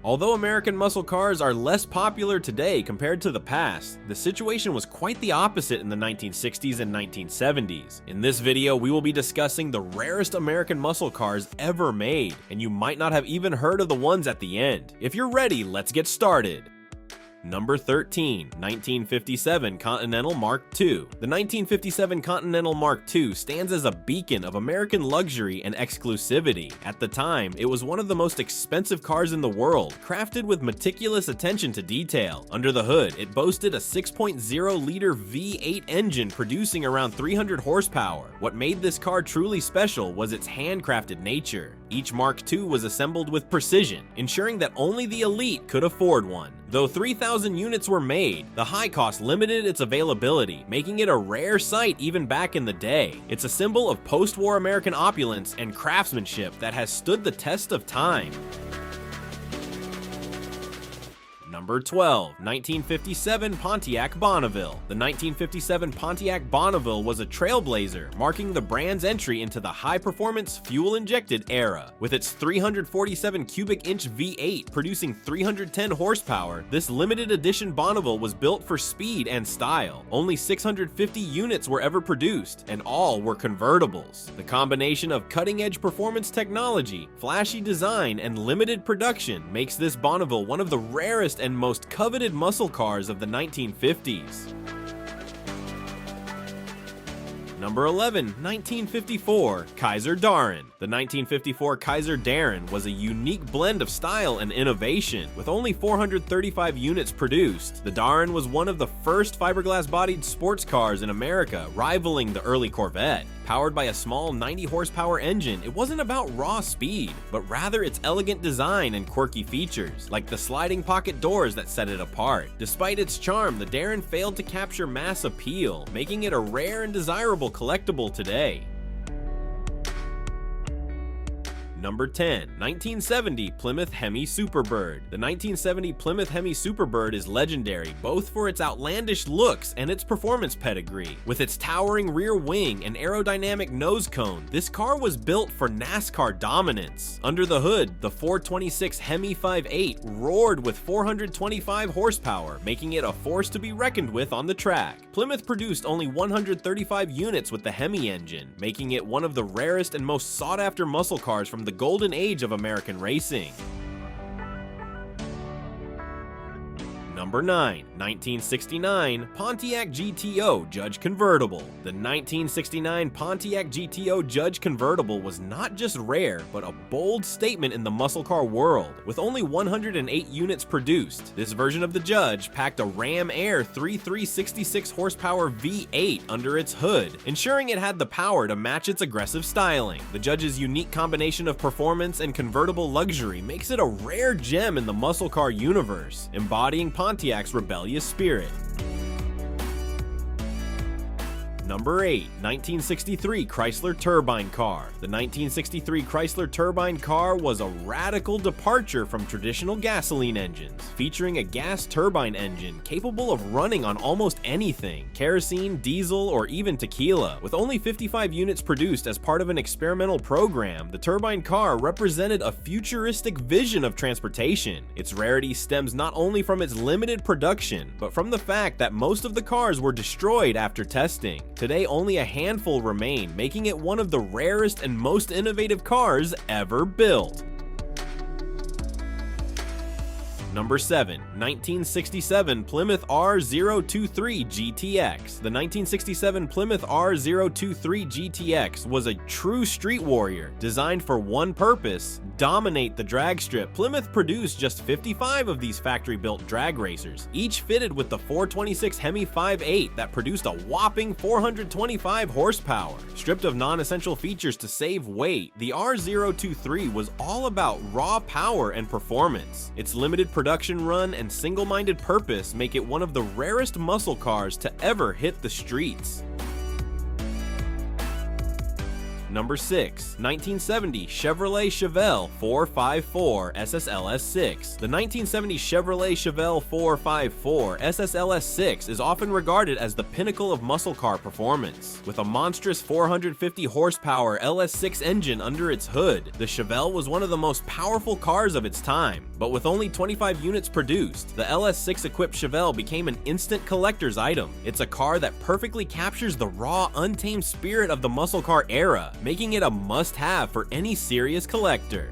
Although American muscle cars are less popular today compared to the past, the situation was quite the opposite in the 1960s and 1970s. In this video, we will be discussing the rarest American muscle cars ever made, and you might not have even heard of the ones at the end. If you're ready, let's get started. Number 13, 1957 Continental Mark II. The 1957 Continental Mark II stands as a beacon of American luxury and exclusivity. At the time, it was one of the most expensive cars in the world, crafted with meticulous attention to detail. Under the hood, it boasted a 6.0-liter V8 engine producing around 300 horsepower. What made this car truly special was its handcrafted nature. Each Mark II was assembled with precision, ensuring that only the elite could afford one. Though 3,000 units were made, the high cost limited its availability, making it a rare sight even back in the day. It's a symbol of post-war American opulence and craftsmanship that has stood the test of time. Number 12, 1957 Pontiac Bonneville. The 1957 Pontiac Bonneville was a trailblazer, marking the brand's entry into the high-performance, fuel-injected era. With its 347 cubic inch V8 producing 310 horsepower, this limited edition Bonneville was built for speed and style. Only 650 units were ever produced, and all were convertibles. The combination of cutting-edge performance technology, flashy design, and limited production makes this Bonneville one of the rarest and most coveted muscle cars of the 1950s. Number 11, 1954 Kaiser Darrin. The 1954 Kaiser Darrin was a unique blend of style and innovation. With only 435 units produced, the Darrin was one of the first fiberglass-bodied sports cars in America, rivaling the early Corvette. Powered by a small 90-horsepower engine, it wasn't about raw speed, but rather its elegant design and quirky features, like the sliding pocket doors that set it apart. Despite its charm, the Darrin failed to capture mass appeal, making it a rare and desirable collectible today. Number 10, 1970 Plymouth Hemi Superbird. The 1970 Plymouth Hemi Superbird is legendary both for its outlandish looks and its performance pedigree. With its towering rear wing and aerodynamic nose cone, this car was built for NASCAR dominance. Under the hood, the 426 Hemi 5.8 roared with 425 horsepower, making it a force to be reckoned with on the track. Plymouth produced only 135 units with the Hemi engine, making it one of the rarest and most sought-after muscle cars from the golden age of American racing. Number 9, 1969 Pontiac GTO Judge Convertible. The 1969 Pontiac GTO Judge Convertible was not just rare, but a bold statement in the muscle car world. With only 108 units produced, this version of the Judge packed a Ram Air 366 horsepower V8 under its hood, ensuring it had the power to match its aggressive styling. The Judge's unique combination of performance and convertible luxury makes it a rare gem in the muscle car universe, embodying Pontiac's rebellious spirit. Number 8, 1963 Chrysler Turbine car. The 1963 Chrysler Turbine car was a radical departure from traditional gasoline engines, featuring a gas turbine engine capable of running on almost anything: kerosene, diesel, or even tequila. With only 55 units produced as part of an experimental program, the turbine car represented a futuristic vision of transportation. Its rarity stems not only from its limited production, but from the fact that most of the cars were destroyed after testing. Today, only a handful remain, making it one of the rarest and most innovative cars ever built. Number 7, 1967 Plymouth R023 GTX. The 1967 Plymouth R023 GTX was a true street warrior, designed for one purpose: dominate the drag strip. Plymouth produced just 55 of these factory-built drag racers, each fitted with the 426 Hemi 5.8 that produced a whopping 425 horsepower. Stripped of non-essential features to save weight, the R023 was all about raw power and performance. Its limited production run and single-minded purpose make it one of the rarest muscle cars to ever hit the streets. Number 6, 1970 Chevrolet Chevelle 454 SSLS6. The 1970 Chevrolet Chevelle 454 SSLS6 is often regarded as the pinnacle of muscle car performance. With a monstrous 450 horsepower LS6 engine under its hood, the Chevelle was one of the most powerful cars of its time. But with only 25 units produced, the LS6 equipped Chevelle became an instant collector's item. It's a car that perfectly captures the raw, untamed spirit of the muscle car era, making it a must-have for any serious collector.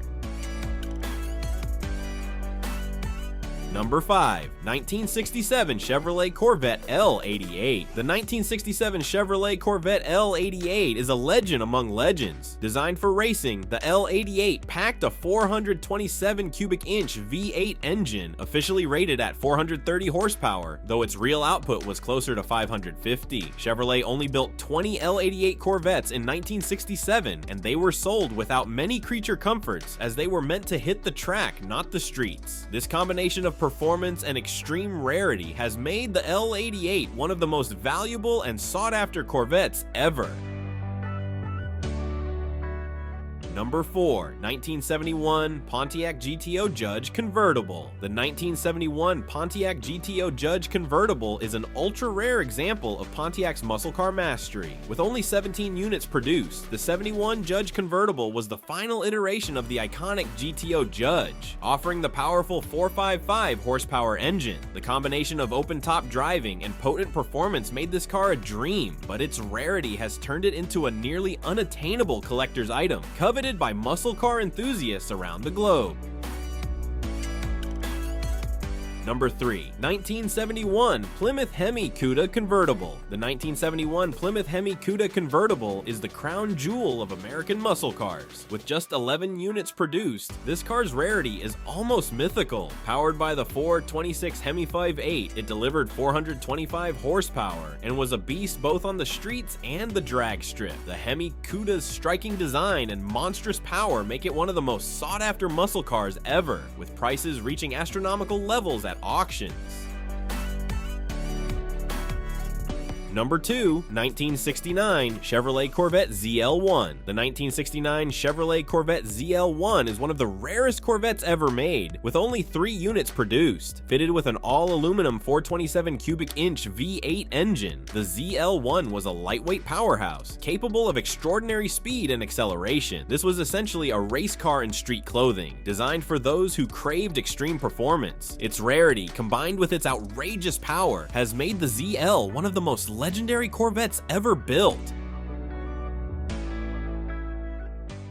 Number 5. 1967 Chevrolet Corvette L88. The 1967 Chevrolet Corvette L88 is a legend among legends. Designed for racing, the L88 packed a 427 cubic inch V8 engine, officially rated at 430 horsepower, though its real output was closer to 550. Chevrolet only built 20 L88 Corvettes in 1967, and they were sold without many creature comforts, as they were meant to hit the track, not the streets. This combination of performance and extreme rarity has made the L88 one of the most valuable and sought-after Corvettes ever. Number 4. 1971 Pontiac GTO Judge Convertible. The 1971 Pontiac GTO Judge Convertible is an ultra-rare example of Pontiac's muscle car mastery. With only 17 units produced, the 71 Judge Convertible was the final iteration of the iconic GTO Judge, offering the powerful 455 horsepower engine. The combination of open-top driving and potent performance made this car a dream, but its rarity has turned it into a nearly unattainable collector's item, coveted by muscle car enthusiasts around the globe. Number 3. 1971 Plymouth Hemi Cuda Convertible. The 1971 Plymouth Hemi Cuda Convertible is the crown jewel of American muscle cars. With just 11 units produced, this car's rarity is almost mythical. Powered by the 426 Hemi 5.8, it delivered 425 horsepower and was a beast both on the streets and the drag strip. The Hemi Cuda's striking design and monstrous power make it one of the most sought-after muscle cars ever, with prices reaching astronomical levels at auctions. Number 2. 1969 Chevrolet Corvette ZL1. The 1969 Chevrolet Corvette ZL1 is one of the rarest Corvettes ever made, with only 3 units produced. Fitted with an all-aluminum 427 cubic inch V8 engine, the ZL1 was a lightweight powerhouse, capable of extraordinary speed and acceleration. This was essentially a race car in street clothing, designed for those who craved extreme performance. Its rarity, combined with its outrageous power, has made the ZL one of the most legendary Corvettes ever built.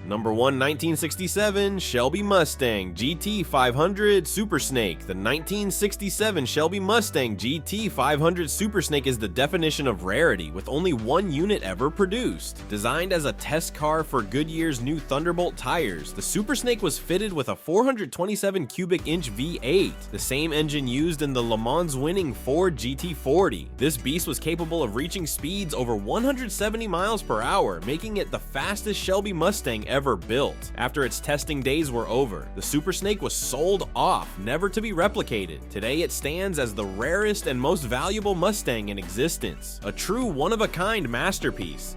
Number 1. 1967 Shelby Mustang GT 500 Super Snake. The 1967 Shelby Mustang GT 500 Super Snake is the definition of rarity, with only 1 unit ever produced. Designed as a test car for Goodyear's new Thunderbolt tires, the Super Snake was fitted with a 427 cubic inch V8, the same engine used in the Le Mans winning Ford GT40. This beast was capable of reaching speeds over 170 miles per hour, making it the fastest Shelby Mustang ever built. After its testing days were over, the Super Snake was sold off, never to be replicated. Today it stands as the rarest and most valuable Mustang in existence, a true one-of-a-kind masterpiece.